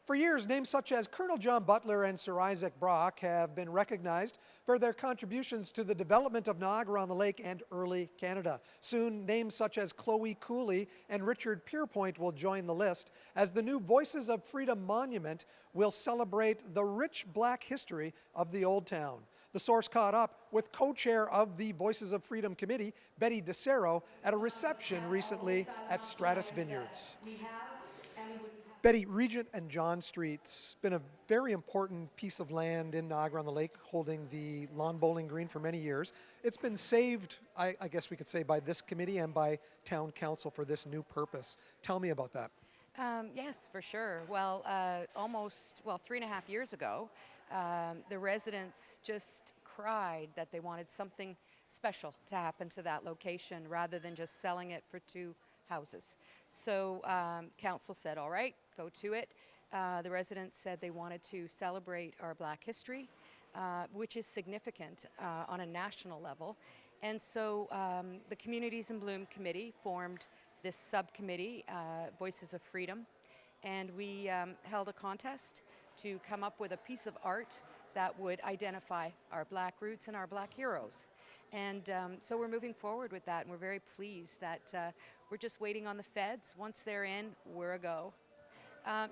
For years, names such as Colonel John Butler and Sir Isaac Brock have been recognized for their contributions to the development of Niagara-on-the-Lake and early Canada. Soon, names such as Chloe Cooley and Richard Pierpoint will join the list, as the new Voices of Freedom Monument will celebrate the rich Black history of the Old Town. The Source caught up with co-chair of the Voices of Freedom Committee, Betty DeCero, at a reception recently at Stratus Vineyards. Betty, Regent and John Street's been a very important piece of land in Niagara-on-the-Lake, holding the lawn bowling green for many years. It's been saved, I guess we could say, by this committee and by town council for this new purpose. Tell me about that. Yes, for sure. Well, 3.5 years ago, the residents just cried that they wanted something special to happen to that location rather than just selling it for two houses. So council said, all right, go to it. The residents said they wanted to celebrate our Black history, which is significant on a national level. And so the Communities in Bloom Committee formed this subcommittee, Voices of Freedom, and we held a contest to come up with a piece of art that would identify our Black roots and our Black heroes. And so we're moving forward with that, and we're very pleased that we're just waiting on the feds. Once they're in, we're a go.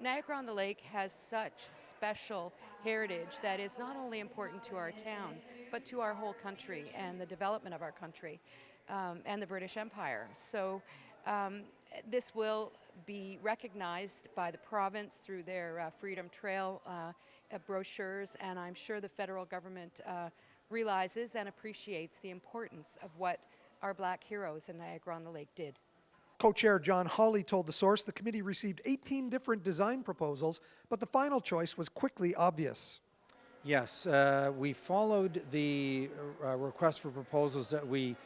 Niagara-on-the-Lake has such special heritage that is not only important to our town, but to our whole country and the development of our country and the British Empire. So this will be recognized by the province through their Freedom Trail brochures, and I'm sure the federal government realizes and appreciates the importance of what our Black heroes in Niagara-on-the-Lake did. Co-chair John Hawley told The Source the committee received 18 different design proposals, but the final choice was quickly obvious. Yes, we followed the request for proposals that we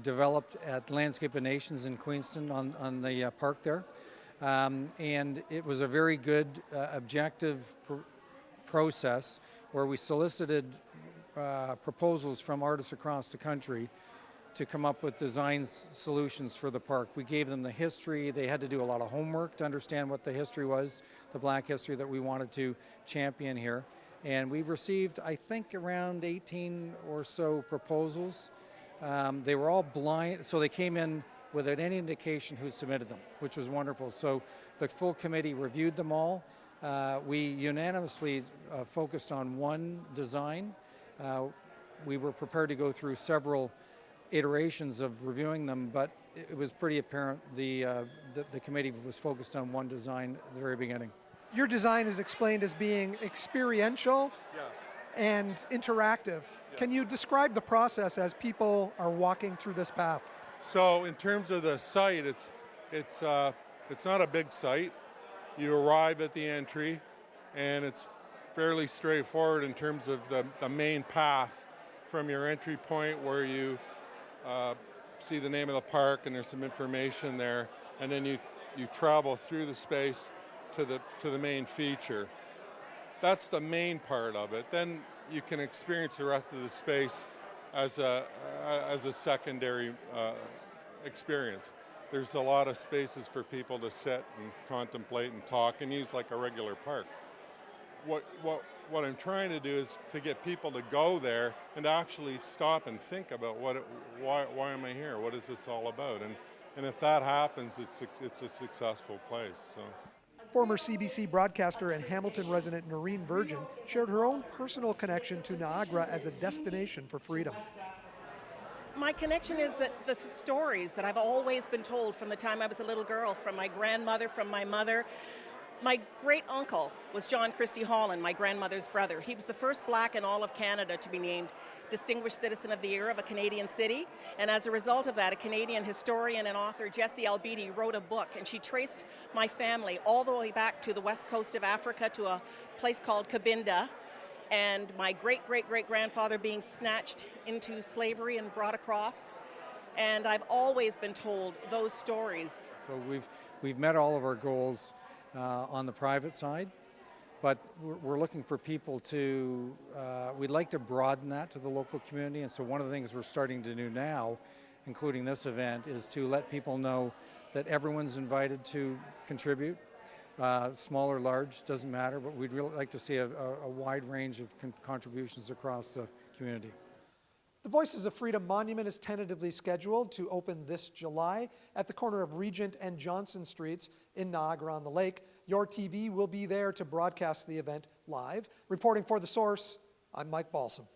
developed at Landscape of Nations in Queenston on the park there. And it was a very good objective process where we solicited proposals from artists across the country to come up with design solutions for the park. We gave them the history. They had to do a lot of homework to understand what the history was, the Black history that we wanted to champion here. And we received, I think, around 18 or so proposals. They were all blind, so they came in without any indication who submitted them, which was wonderful. So the full committee reviewed them all. We unanimously focused on one design. We were prepared to go through several iterations of reviewing them, but it was pretty apparent the committee was focused on one design at the very beginning. Your design is explained as being experiential and interactive. Can you describe the process as people are walking through this path? So in terms of the site, it's not a big site. You arrive at the entry, and it's fairly straightforward in terms of the main path from your entry point where you see the name of the park and there's some information there, and then you travel through the space to the main feature. That's the main part of it. Then you can experience the rest of the space as a secondary experience. There's a lot of spaces for people to sit and contemplate and talk and use like a regular park. What I'm trying to do is to get people to go there and to actually stop and think about why am I here? What is this all about? And if that happens, it's a successful place. So. Former CBC broadcaster and Hamilton resident Noreen Virgin shared her own personal connection to Niagara as a destination for freedom. My connection is the stories that I've always been told from the time I was a little girl, from my grandmother, from my mother. My great uncle was John Christie Holland, my grandmother's brother. He was the first Black in all of Canada to be named Distinguished Citizen of the Year of a Canadian city. And as a result of that, a Canadian historian and author, Jessie Albetti, wrote a book, and she traced my family all the way back to the west coast of Africa to a place called Cabinda, and my great-great-great-grandfather being snatched into slavery and brought across. And I've always been told those stories. So we've met all of our goals on the private side, but we're looking for people to, we'd like to broaden that to the local community, and so one of the things we're starting to do now, including this event, is to let people know that everyone's invited to contribute. small or large, doesn't matter, but we'd really like to see a wide range of contributions across the community. The Voices of Freedom Monument is tentatively scheduled to open this July at the corner of Regent and Johnson Streets in Niagara-on-the-Lake. Your TV will be there to broadcast the event live. Reporting for The Source, I'm Mike Balsom.